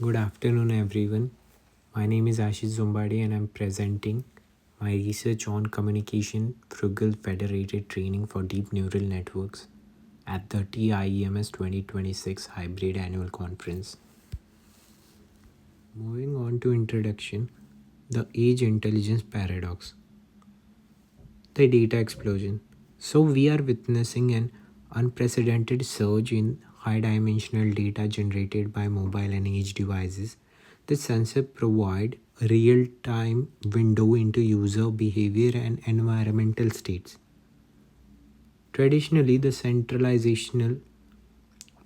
Good afternoon, everyone. My name is Ashish Zombadi, and I'm presenting my research on communication frugal federated training for deep neural networks at the TIEMS 2026 Hybrid Annual Conference. Moving on to introduction, the age intelligence paradox, the data explosion. So, we are witnessing an unprecedented surge in high dimensional data generated by mobile and edge devices. The sensor provide a real-time window into user behavior and environmental states. Traditionally, the centralizational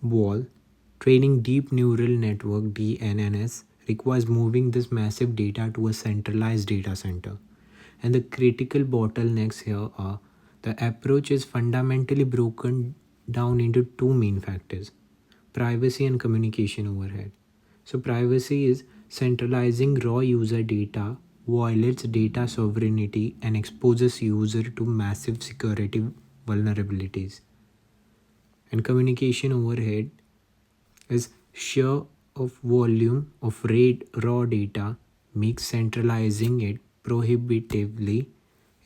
wall training deep neural network DNNs requires moving this massive data to a centralized data center. And the critical bottlenecks here are the approach is fundamentally broken down into two main factors: privacy and communication overhead. So, privacy is centralizing raw user data, violates data sovereignty, and exposes user to massive security vulnerabilities. And communication overhead is sheer of volume of raw data makes centralizing it prohibitively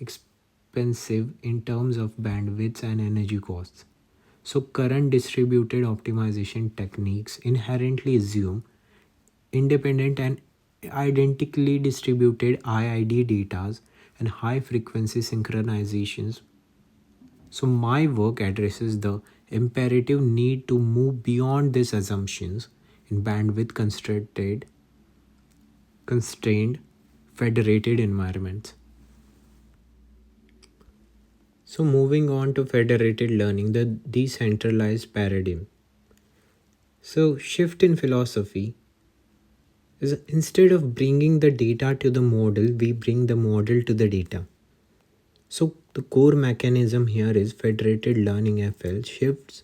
expensive in terms of bandwidth and energy costs. So current distributed optimization techniques inherently assume independent and identically distributed IID data and high frequency synchronizations. So, my work addresses the imperative need to move beyond these assumptions in bandwidth constrained, federated environments. So, moving on to federated learning, the decentralized paradigm. So, shift in philosophy is instead of bringing the data to the model, we bring the model to the data. So, the core mechanism here is federated learning FL shifts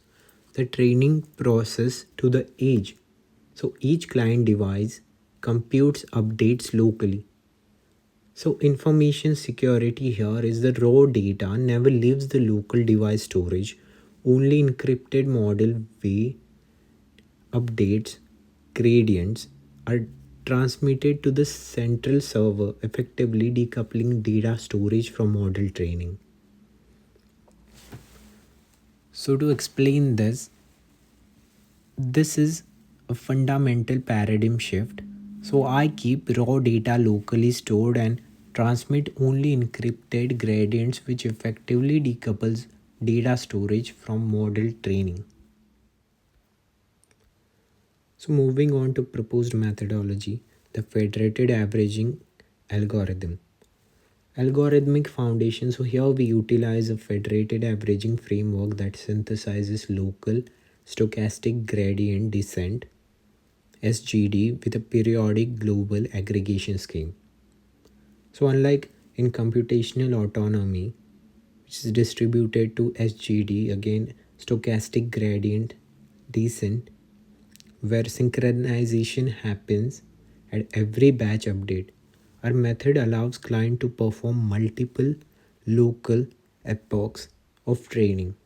the training process to the edge. So, each client device computes updates locally. So, information security here is the raw data never leaves the local device storage, only encrypted model way updates, gradients are transmitted to the central server, effectively decoupling data storage from model training. So, to explain this is a fundamental paradigm shift. So, I keep raw data locally stored and transmit only encrypted gradients, which effectively decouples data storage from model training. So, moving on to proposed methodology, the federated averaging algorithm. Algorithmic foundation. So, here we utilize a federated averaging framework that synthesizes local stochastic gradient descent SGD with a periodic global aggregation scheme. So, unlike in computational autonomy, which is distributed to SGD, again stochastic gradient descent, where synchronization happens at every batch update. Our method allows client to perform multiple local epochs of training.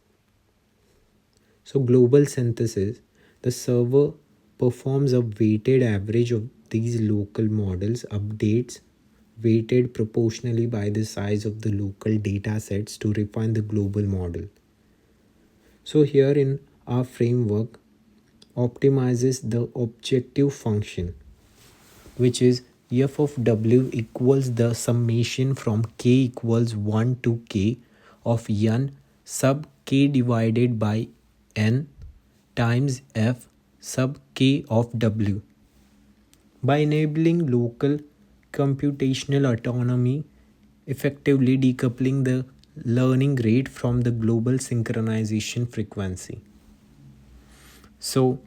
So global synthesis, the server performs a weighted average of these local models updates weighted proportionally by the size of the local data sets to refine the global model. So here in our framework optimizes the objective function, which is f of w equals the summation from k equals 1 to k of n sub k divided by n times f sub k of w. By enabling local computational autonomy, effectively decoupling the learning rate from the global synchronization frequency. So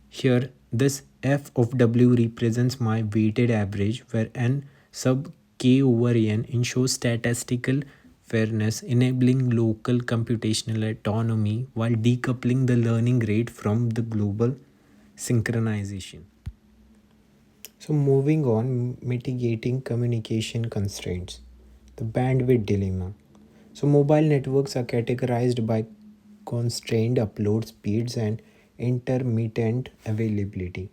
here this f of w represents my weighted average, where n sub k over n ensures statistical fairness, enabling local computational autonomy while decoupling the learning rate from the global synchronization. So moving on, mitigating communication constraints, the bandwidth dilemma. So mobile networks are categorized by constrained upload speeds and intermittent availability.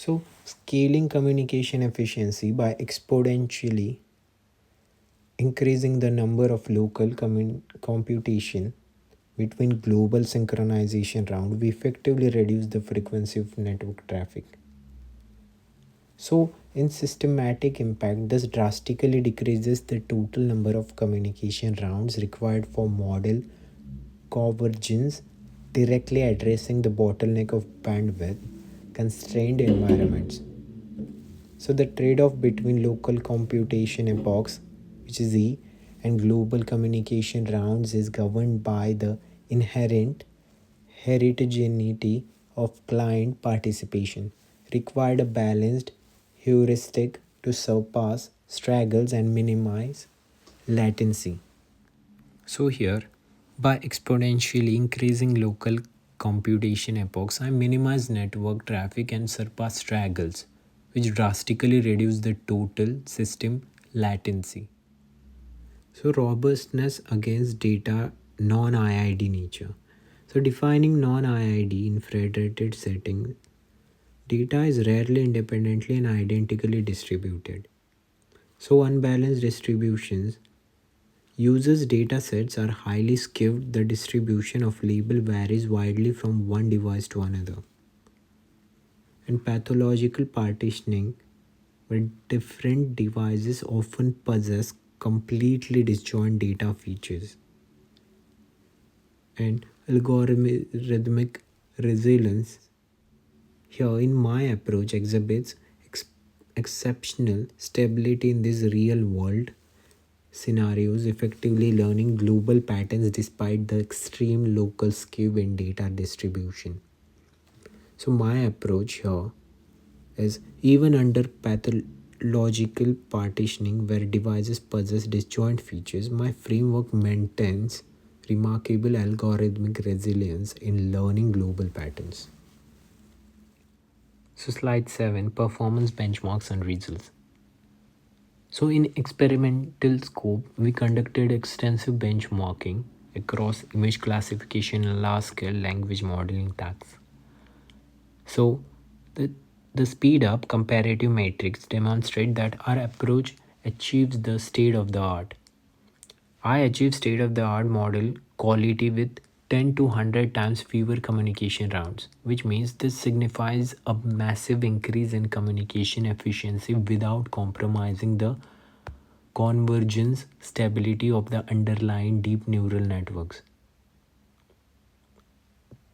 So, scaling communication efficiency by exponentially increasing the number of local computation between global synchronization round, we effectively reduce the frequency of network traffic. So, in systematic impact, this drastically decreases the total number of communication rounds required for model convergence, directly addressing the bottleneck of bandwidth constrained environments. So the trade-off between local computation epochs, which is E, and global communication rounds is governed by the inherent heterogeneity of client participation, required a balanced heuristic to surpass struggles and minimize latency. So here, by exponentially increasing local computation epochs, I minimize network traffic and surpass struggles, which drastically reduce the total system latency. So robustness against data non-IID nature. So defining non-IID in federated setting, data is rarely independently and identically distributed. So unbalanced distributions users' datasets are highly skewed. The distribution of label varies widely from one device to another. And pathological partitioning, where different devices often possess completely disjoint data features. And algorithmic resilience, here in my approach, exhibits exceptional stability in this real world scenarios, effectively learning global patterns despite the extreme local skew in data distribution. So, my approach here is even under pathological partitioning, where devices possess disjoint features, my framework maintains remarkable algorithmic resilience in learning global patterns. So, slide 7, performance benchmarks and results. So in experimental scope, we conducted extensive benchmarking across image classification and large-scale language modeling tasks. So the speed up comparative matrix demonstrate that our approach achieves the state of the art. I achieve state of the art model quality with 10 to 100 times fewer communication rounds, which means this signifies a massive increase in communication efficiency without compromising the convergence stability of the underlying deep neural networks.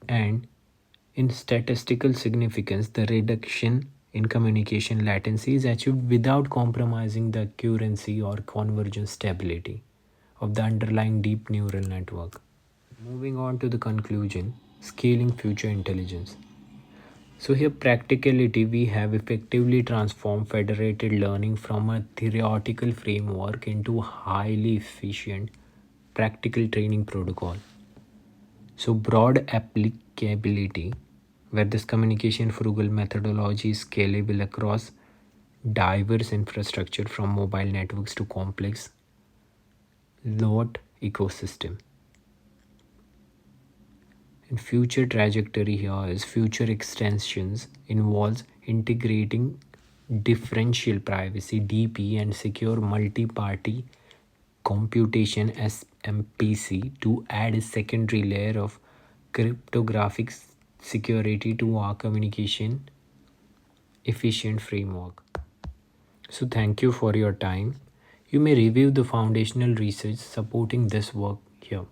And in statistical significance, the reduction in communication latency is achieved without compromising the accuracy or convergence stability of the underlying deep neural network. Moving on to the conclusion, scaling future intelligence. So here practicality, we have effectively transformed federated learning from a theoretical framework into a highly efficient practical training protocol. So broad applicability, where this communication frugal methodology is scalable across diverse infrastructure from mobile networks to complex lot ecosystem. And future trajectory here is future extensions involves integrating differential privacy DP and secure multi-party computation SMPC to add a secondary layer of cryptographic security to our communication efficient framework. So thank you for your time. You may review the foundational research supporting this work here.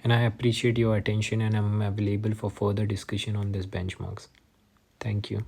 And I appreciate your attention and I'm available for further discussion on these benchmarks. Thank you.